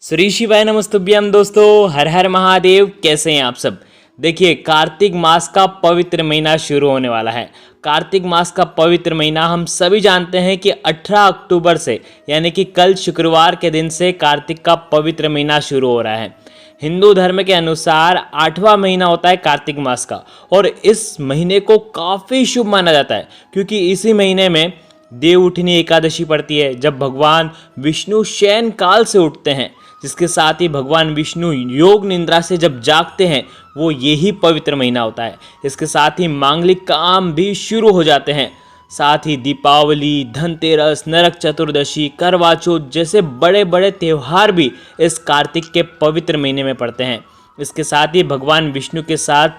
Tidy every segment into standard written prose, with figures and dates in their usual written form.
श्री शिवाय नमस्तुभ्यम दोस्तों, हर हर महादेव। कैसे हैं आप सब। देखिए, कार्तिक मास का पवित्र महीना शुरू होने वाला है। कार्तिक मास का पवित्र महीना हम सभी जानते हैं कि 18 अक्टूबर से यानी कि कल शुक्रवार के दिन से कार्तिक का पवित्र महीना शुरू हो रहा है। हिंदू धर्म के अनुसार 8वां महीना होता है कार्तिक मास का, और इस महीने को काफ़ी शुभ माना जाता है क्योंकि इसी महीने में देवउठनी एकादशी पड़ती है, जब भगवान विष्णु शयन काल से उठते हैं। जिसके साथ ही भगवान विष्णु योग निद्रा से जब जागते हैं, वो यही पवित्र महीना होता है। इसके साथ ही मांगलिक काम भी शुरू हो जाते हैं। साथ ही दीपावली, धनतेरस, नरक चतुर्दशी, करवा चौथ जैसे बड़े बड़े त्यौहार भी इस कार्तिक के पवित्र महीने में पड़ते हैं। इसके साथ ही भगवान विष्णु के साथ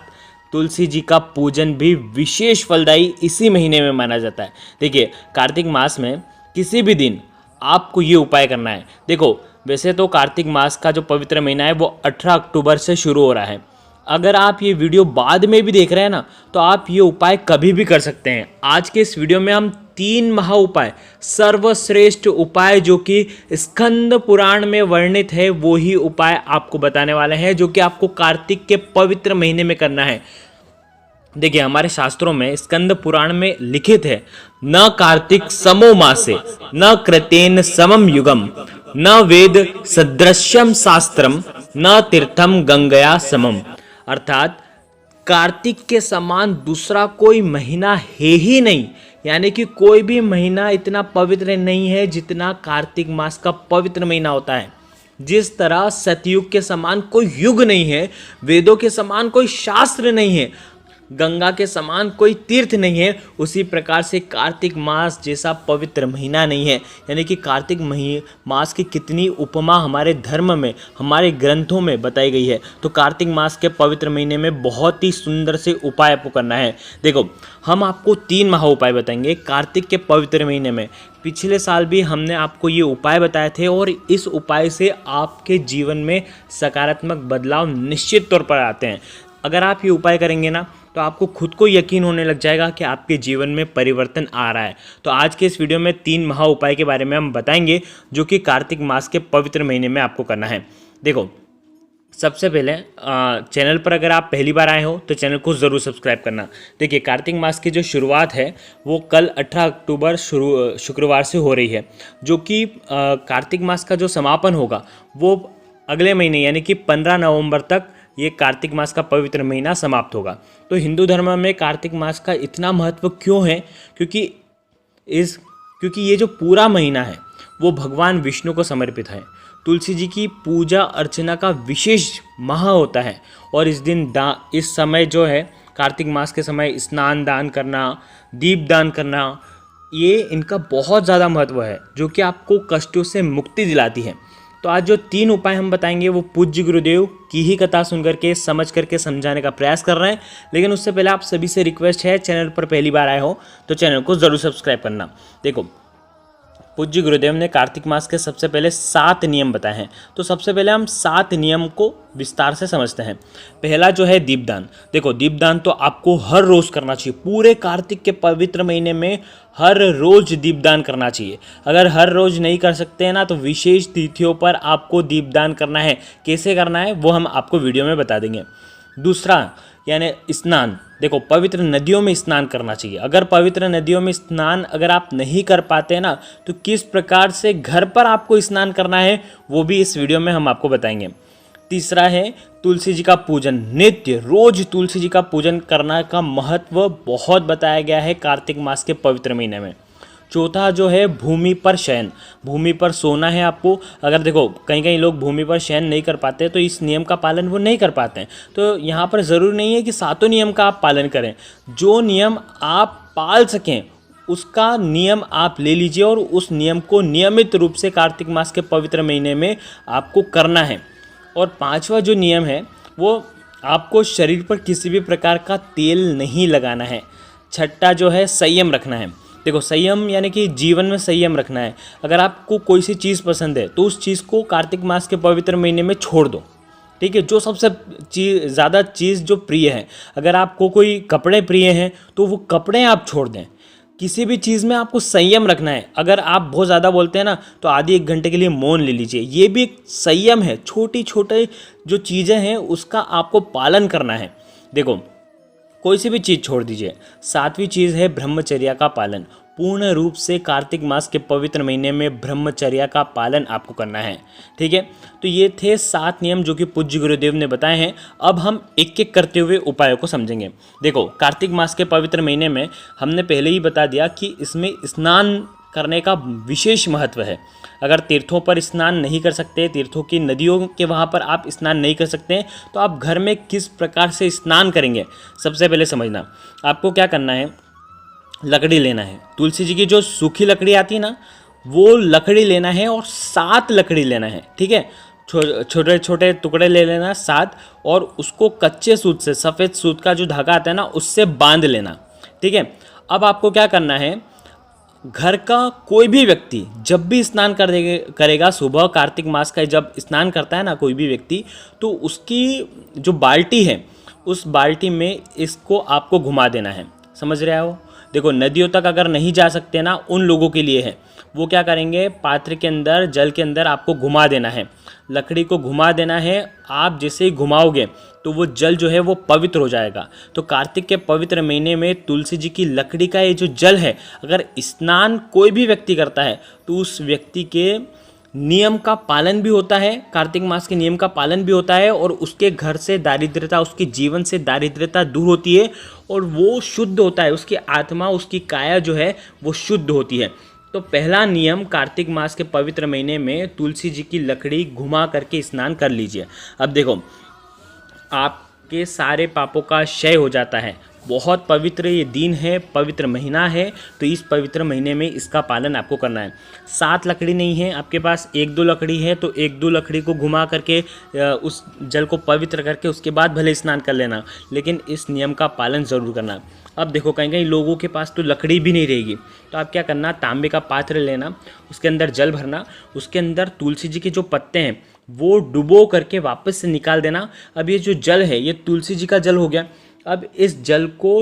तुलसी जी का पूजन भी विशेष फलदायी इसी महीने में माना जाता है। देखिए, कार्तिक मास में किसी भी दिन आपको ये उपाय करना है। देखो, वैसे तो कार्तिक मास का जो पवित्र महीना है वो 18 अक्टूबर से शुरू हो रहा है। अगर आप ये वीडियो बाद में भी देख रहे हैं ना, तो आप ये उपाय कभी भी कर सकते हैं। आज के इस वीडियो में हम 3 महा उपाय, सर्वश्रेष्ठ उपाय जो कि स्कंद पुराण में वर्णित है, वो ही उपाय आपको बताने वाले हैं, जो कि आपको कार्तिक के पवित्र महीने में करना है। देखिए, हमारे शास्त्रों में स्कंद पुराण में लिखित है, न कार्तिक समो मासे न कृतेन समम युगम न वेद सदृश्यम शास्त्रम न तीर्थम गंगया समम। अर्थात कार्तिक के समान दूसरा कोई महीना है ही नहीं, यानी कि कोई भी महीना इतना पवित्र नहीं है जितना कार्तिक मास का पवित्र महीना होता है। जिस तरह सतयुग के समान कोई युग नहीं है, वेदों के समान कोई शास्त्र नहीं है, गंगा के समान कोई तीर्थ नहीं है, उसी प्रकार से कार्तिक मास जैसा पवित्र महीना नहीं है। यानी कि कार्तिक मास की कितनी उपमा हमारे धर्म में, हमारे ग्रंथों में बताई गई है। तो कार्तिक मास के पवित्र महीने में बहुत ही सुंदर से उपाय आपको करना है। देखो, हम आपको 3 महा उपाय बताएंगे कार्तिक के पवित्र महीने में। पिछले साल भी हमने आपको ये उपाय बताए थे, और इस उपाय से आपके जीवन में सकारात्मक बदलाव निश्चित तौर पर आते हैं। अगर आप ये उपाय करेंगे ना, तो आपको खुद को यकीन होने लग जाएगा कि आपके जीवन में परिवर्तन आ रहा है। तो आज के इस वीडियो में 3 महा उपाय के बारे में हम बताएंगे, जो कि कार्तिक मास के पवित्र महीने में आपको करना है। देखो, सबसे पहले चैनल पर अगर आप पहली बार आए हो तो चैनल को ज़रूर सब्सक्राइब करना। देखिए, कार्तिक मास की जो शुरुआत है वो कल 18 अक्टूबर शुक्रवार से हो रही है, जो कि कार्तिक मास का जो समापन होगा वो अगले महीने यानी कि 15 नवंबर तक ये कार्तिक मास का पवित्र महीना समाप्त होगा। तो हिंदू धर्म में कार्तिक मास का इतना महत्व क्यों है? क्योंकि ये जो पूरा महीना है वो भगवान विष्णु को समर्पित है। तुलसी जी की पूजा अर्चना का विशेष माह होता है, और इस दिन इस समय जो है कार्तिक मास के समय स्नान दान करना, दीप दान करना, ये इनका बहुत ज़्यादा महत्व है, जो कि आपको कष्टों से मुक्ति दिलाती है। तो आज जो 3 उपाय हम बताएंगे वो पूज्य गुरुदेव की ही कथा सुन करके समझ करके समझाने का प्रयास कर रहे हैं। लेकिन उससे पहले आप सभी से रिक्वेस्ट है, चैनल पर पहली बार आए हो तो चैनल को ज़रूर सब्सक्राइब करना। देखो, पूज्य गुरुदेव ने कार्तिक मास के सबसे पहले 7 नियम बताए हैं। तो सबसे पहले हम 7 नियम को विस्तार से समझते हैं। पहला जो है दीपदान। देखो, दीपदान तो आपको हर रोज़ करना चाहिए। पूरे कार्तिक के पवित्र महीने में हर रोज़ दीपदान करना चाहिए। अगर हर रोज़ नहीं कर सकते हैं ना, तो विशेष तिथियों पर आपको दीपदान करना है। कैसे करना है वो हम आपको वीडियो में बता देंगे। दूसरा यानी स्नान। देखो, पवित्र नदियों में स्नान करना चाहिए। अगर पवित्र नदियों में स्नान अगर आप नहीं कर पाते हैं ना, तो किस प्रकार से घर पर आपको स्नान करना है वो भी इस वीडियो में हम आपको बताएंगे। तीसरा है तुलसी जी का पूजन। नित्य रोज तुलसी जी का पूजन करना का महत्व बहुत बताया गया है कार्तिक मास के पवित्र महीने में। चौथा जो है भूमि पर शयन। भूमि पर सोना है आपको। अगर देखो, कई लोग भूमि पर शयन नहीं कर पाते, तो इस नियम का पालन वो नहीं कर पाते हैं। तो यहाँ पर ज़रूरी नहीं है कि 7 नियम का आप पालन करें। जो नियम आप पाल सकें उसका नियम आप ले लीजिए, और उस नियम को नियमित रूप से कार्तिक मास के पवित्र महीने में आपको करना है। और 5वां जो नियम है वो आपको शरीर पर किसी भी प्रकार का तेल नहीं लगाना है। छठा जो है संयम रखना है। देखो, संयम यानी कि जीवन में संयम रखना है। अगर आपको कोई सी चीज़ पसंद है तो उस चीज़ को कार्तिक मास के पवित्र महीने में छोड़ दो। ठीक है, जो सबसे ज़्यादा चीज़ जो प्रिय है, अगर आपको कोई कपड़े प्रिय हैं तो वो कपड़े आप छोड़ दें। किसी भी चीज़ में आपको संयम रखना है। अगर आप बहुत ज़्यादा बोलते हैं ना तो आधी एक घंटे के लिए मौन ले लीजिए, ये भी एक संयम है। छोटी छोटे जो चीज़ें हैं उसका आपको पालन करना है। देखो कोई सी भी चीज़ छोड़ दीजिए। सातवीं चीज़ है ब्रह्मचर्या का पालन। पूर्ण रूप से कार्तिक मास के पवित्र महीने में ब्रह्मचर्या का पालन आपको करना है। ठीक है, तो ये थे 7 नियम जो कि पूज्य गुरुदेव ने बताए हैं। अब हम एक एक करते हुए उपायों को समझेंगे। देखो कार्तिक मास के पवित्र महीने में हमने पहले ही बता दिया कि इसमें स्नान करने का विशेष महत्व है। अगर तीर्थों पर स्नान नहीं कर सकते, तीर्थों की नदियों के वहाँ पर आप स्नान नहीं कर सकते, तो आप घर में किस प्रकार से स्नान करेंगे सबसे पहले समझना। आपको क्या करना है, लकड़ी लेना है। तुलसी जी की जो सूखी लकड़ी आती है ना, वो लकड़ी लेना है और 7 लकड़ी लेना है। ठीक है, छोटे छोटे टुकड़े ले लेना 7, और उसको कच्चे सूत से, सफ़ेद सूत का जो धागा आता है ना, उससे बांध लेना। ठीक है, अब आपको क्या करना है, घर का कोई भी व्यक्ति जब भी स्नान करेगा सुबह, कार्तिक मास का जब स्नान करता है ना कोई भी व्यक्ति, तो उसकी जो बाल्टी है उस बाल्टी में इसको आपको घुमा देना है। समझ रहे हो? देखो नदियों तक अगर नहीं जा सकते ना, उन लोगों के लिए है, वो क्या करेंगे, पात्र के अंदर, जल के अंदर आपको घुमा देना है, लकड़ी को घुमा देना है। आप जैसे ही घुमाओगे तो वो जल जो है वो पवित्र हो जाएगा। तो कार्तिक के पवित्र महीने में तुलसी जी की लकड़ी का ये जो जल है, अगर स्नान कोई भी व्यक्ति करता है तो उस व्यक्ति के नियम का पालन भी होता है, कार्तिक मास के नियम का पालन भी होता है, और उसके घर से दारिद्र्यता, उसके जीवन से दारिद्र्यता दूर होती है, और वो शुद्ध होता है, उसकी आत्मा, उसकी काया जो है वो शुद्ध होती है। तो पहला नियम, कार्तिक मास के पवित्र महीने में तुलसी जी की लकड़ी घुमा करके स्नान कर लीजिए। अब देखो आपके सारे पापों का क्षय हो जाता है। बहुत पवित्र ये दिन है, पवित्र महीना है, तो इस पवित्र महीने में इसका पालन आपको करना है। 7 लकड़ी नहीं है आपके पास, 1-2 लकड़ी है, तो 1-2 लकड़ी को घुमा करके उस जल को पवित्र करके उसके बाद भले स्नान कर लेना, लेकिन इस नियम का पालन ज़रूर करना। अब देखो कहीं कहीं लोगों के पास तो लकड़ी भी नहीं रहेगी, तो आप क्या करना, तांबे का पात्र लेना, उसके अंदर जल भरना, उसके अंदर तुलसी जी के जो पत्ते हैं वो डुबो करके वापस से निकाल देना। अब ये जो जल है ये तुलसी जी का जल हो गया। अब इस जल को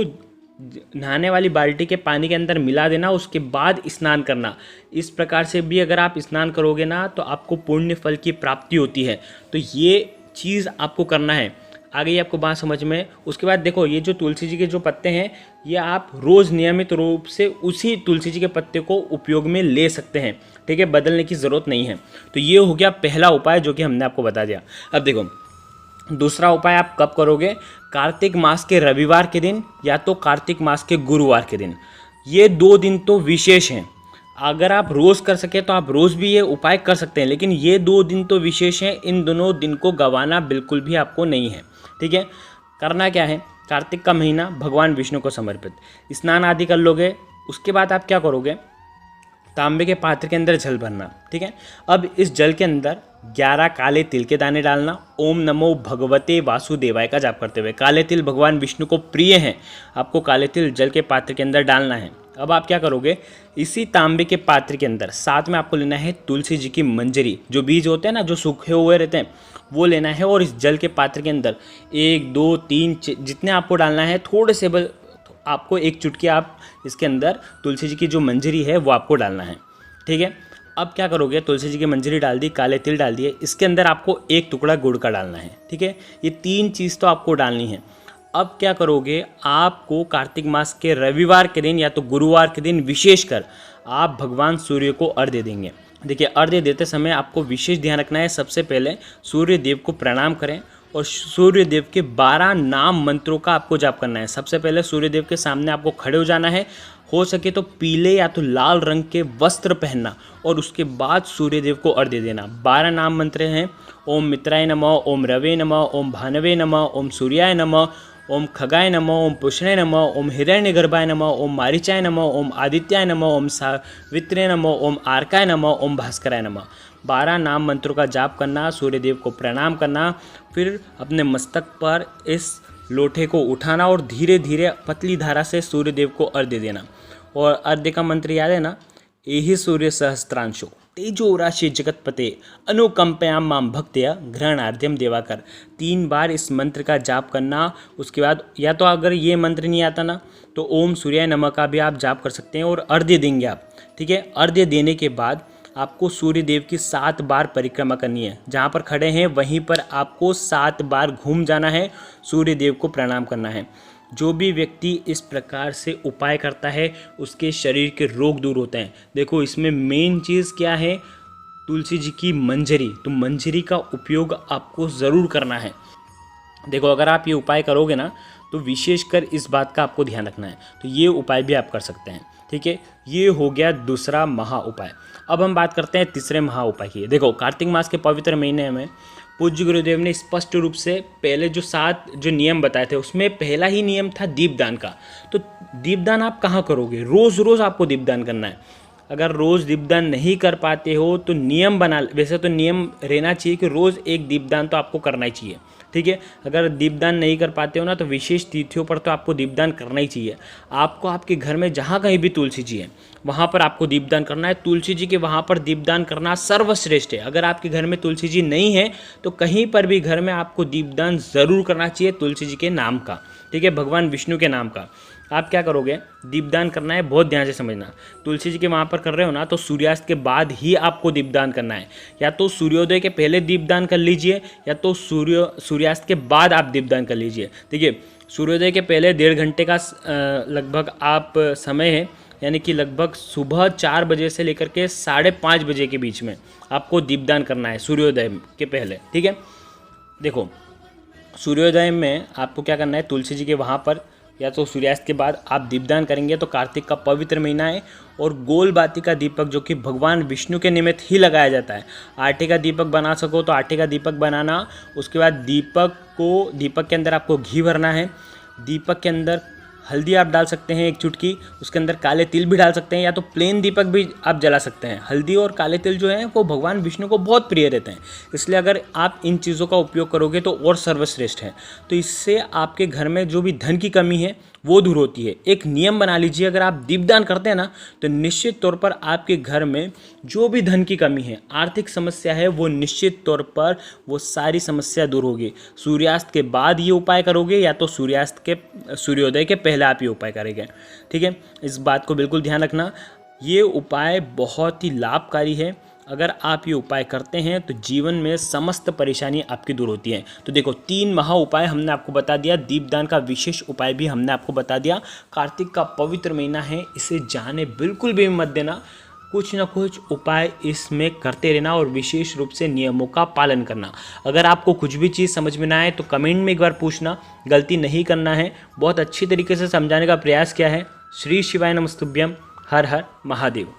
नहाने वाली बाल्टी के पानी के अंदर मिला देना, उसके बाद स्नान करना। इस प्रकार से भी अगर आप स्नान करोगे ना तो आपको पुण्य फल की प्राप्ति होती है। तो ये चीज़ आपको करना है। आ गई आपको बात समझ में? उसके बाद देखो ये जो तुलसी जी के जो पत्ते हैं, ये आप रोज़ नियमित रूप से उसी तुलसी जी के पत्ते को उपयोग में ले सकते हैं। ठीक है, बदलने की ज़रूरत नहीं है। तो ये हो गया पहला उपाय जो कि हमने आपको बता दिया। अब देखो दूसरा उपाय आप कब करोगे, कार्तिक मास के रविवार के दिन या तो कार्तिक मास के गुरुवार के दिन। ये 2 दिन तो विशेष हैं। अगर आप रोज़ कर सके तो आप रोज़ भी ये उपाय कर सकते हैं, लेकिन ये 2 दिन तो विशेष हैं। इन दोनों दिन को गंवाना बिल्कुल भी आपको नहीं है। ठीक है, करना क्या है, कार्तिक का महीना भगवान विष्णु को समर्पित, स्नान आदि कर लोगे। उसके बाद आप क्या करोगे, तांबे के पात्र के अंदर जल भरना। ठीक है, अब इस जल के अंदर 11 काले तिल के दाने डालना। ओम नमो भगवते वासुदेवाय का जाप करते हुए। काले तिल भगवान विष्णु को प्रिय हैं, आपको काले तिल जल के पात्र के अंदर डालना है। अब आप क्या करोगे, इसी तांबे के पात्र के अंदर साथ में आपको लेना है तुलसी जी की मंजरी, जो बीज होते हैं ना, जो सूखे हुए रहते हैं, वो लेना है। और इस जल के पात्र के अंदर 1 2 3 जितने आपको डालना है, थोड़े से आपको 1 चुटकी आप इसके अंदर तुलसी जी की जो मंजरी है वो आपको डालना है। ठीक है, अब क्या करोगे, तुलसी जी की मंजरी डाल दी, काले तिल डाल दिए, इसके अंदर आपको 1 टुकड़ा गुड़ का डालना है। ठीक है, ये 3 चीज़ तो आपको डालनी है। अब क्या करोगे, आपको कार्तिक मास के रविवार के दिन या तो गुरुवार के दिन विशेषकर आप भगवान सूर्य को अर्घ्य देंगे। देखिए अर्घ्य देते समय आपको विशेष ध्यान रखना है, सबसे पहले सूर्य देव को प्रणाम करें और सूर्य देव के 12 नाम मंत्रों का आपको जाप करना है। सबसे पहले सूर्य देव के सामने आपको खड़े हो जाना है, हो सके तो पीले या तो लाल रंग के वस्त्र पहनना, और उसके बाद सूर्य देव को अर्घ्य देना। 12 नाम मंत्र हैं, ओम मित्राय नमः, ओम रवे नमः, ओम भानवे नमः, ओम सूर्याय नमः, ओम खगाय नमः, ओम पुष्णे नमः, ओम हिरण्यगर्भाय नमः, ओम मारीचाय नमः, ओम आदित्याय नमः, ओम सावित्रे नमः, ओम आर्काय नमः, ओम भास्कराय नमः। 12 नाम मंत्रों का जाप करना, सूर्य देव को प्रणाम करना, फिर अपने मस्तक पर इस लोटे को उठाना और धीरे धीरे पतली धारा से सूर्य देव को अर्घ्य देना। और अर्घ्य का मंत्र याद है ना, एहि सूर्य सहस्त्रांशो। तेजो राशि जगतपते अनुकंपयाम माम भक्त्या ग्रहणार्ध्यम देवाकर। 3 बार इस मंत्र का जाप करना। उसके बाद या तो अगर ये मंत्र नहीं आता ना तो ओम सूर्याय नमः का भी आप जाप कर सकते हैं और अर्घ्य देंगे आप। ठीक है, अर्घ्य देने के बाद आपको सूर्य देव की 7 बार परिक्रमा करनी है। जहाँ पर खड़े हैं वहीं पर आपको 7 बार घूम जाना है, सूर्य देव को प्रणाम करना है। जो भी व्यक्ति इस प्रकार से उपाय करता है उसके शरीर के रोग दूर होते हैं। देखो इसमें मेन चीज़ क्या है, तुलसी जी की मंजरी। तो मंजरी का उपयोग आपको ज़रूर करना है। देखो अगर आप ये उपाय करोगे ना तो विशेषकर इस बात का आपको ध्यान रखना है। तो ये उपाय भी आप कर सकते हैं। ठीक है, ये हो गया दूसरा महा उपाय। अब हम बात करते हैं तीसरे महा उपाय की। देखो कार्तिक मास के पवित्र महीने में पूज्य गुरुदेव ने स्पष्ट रूप से पहले जो 7 जो नियम बताए थे उसमें पहला ही नियम था दीपदान का। तो दीपदान आप कहाँ करोगे? रोज़ रोज़ आपको दीपदान करना है। अगर रोज़ दीपदान नहीं कर पाते हो तो नियम बना, वैसे तो नियम रहना चाहिए कि रोज़ एक दीपदान तो आपको करना ही चाहिए। ठीक है, अगर दीपदान नहीं कर पाते हो ना तो विशेष तिथियों पर तो आपको दीपदान करना ही चाहिए। आपको आपके घर में जहाँ कहीं भी तुलसी जी है वहाँ पर आपको दीपदान करना है। तुलसी जी के वहाँ पर दीपदान करना सर्वश्रेष्ठ है। अगर आपके घर में तुलसी जी नहीं है तो कहीं पर भी घर में आपको दीपदान ज़रूर करना चाहिए तुलसी जी के नाम का। ठीक है, भगवान विष्णु के नाम का। आप क्या करोगे, दीपदान करना है, बहुत ध्यान से समझना। तुलसी जी के वहाँ पर कर रहे हो ना तो सूर्यास्त के बाद ही आपको दीपदान करना है। या तो सूर्योदय के पहले दीपदान कर लीजिए या तो सूर्यास्त के बाद आप दीपदान कर लीजिए। देखिए सूर्योदय के पहले 1.5 घंटे का लगभग आप समय है, यानी कि लगभग सुबह 4 बजे से लेकर के 5:30 बजे के बीच में आपको दीपदान करना है सूर्योदय के पहले। ठीक है, देखो सूर्योदय में आपको क्या करना है, तुलसी जी के वहाँ पर या तो सूर्यास्त के बाद आप दीपदान करेंगे। तो कार्तिक का पवित्र महीना है और गोल बाती का दीपक जो कि भगवान विष्णु के निमित्त ही लगाया जाता है। आटे का दीपक बना सको तो आटे का दीपक बनाना। उसके बाद दीपक के अंदर आपको घी भरना है। दीपक के अंदर हल्दी आप डाल सकते हैं 1 चुटकी, उसके अंदर काले तिल भी डाल सकते हैं या तो प्लेन दीपक भी आप जला सकते हैं। हल्दी और काले तिल जो है वो भगवान विष्णु को बहुत प्रिय रहते हैं, इसलिए अगर आप इन चीज़ों का उपयोग करोगे तो और सर्वश्रेष्ठ है। तो इससे आपके घर में जो भी धन की कमी है वो दूर होती है। एक नियम बना लीजिए, अगर आप दीपदान करते हैं ना तो निश्चित तौर पर आपके घर में जो भी धन की कमी है, आर्थिक समस्या है, वो निश्चित तौर पर वो सारी समस्या दूर होगी। सूर्यास्त के बाद ये उपाय करोगे या तो सूर्योदय के पहले आप ये उपाय करेंगे। ठीक है, इस बात को बिल्कुल ध्यान रखना। ये उपाय बहुत ही लाभकारी है। अगर आप ये उपाय करते हैं तो जीवन में समस्त परेशानी आपकी दूर होती है। तो देखो 3 महा उपाय हमने आपको बता दिया, दीपदान का विशेष उपाय भी हमने आपको बता दिया। कार्तिक का पवित्र महीना है, इसे जाने बिल्कुल भी मत देना। कुछ ना कुछ उपाय इसमें करते रहना और विशेष रूप से नियमों का पालन करना। अगर आपको कुछ भी चीज़ समझ में ना आए तो कमेंट में एक बार पूछना, गलती नहीं करना है। बहुत अच्छी तरीके से समझाने का प्रयास किया है। श्री शिवाय नमस्तुभ्यम। हर हर महादेव।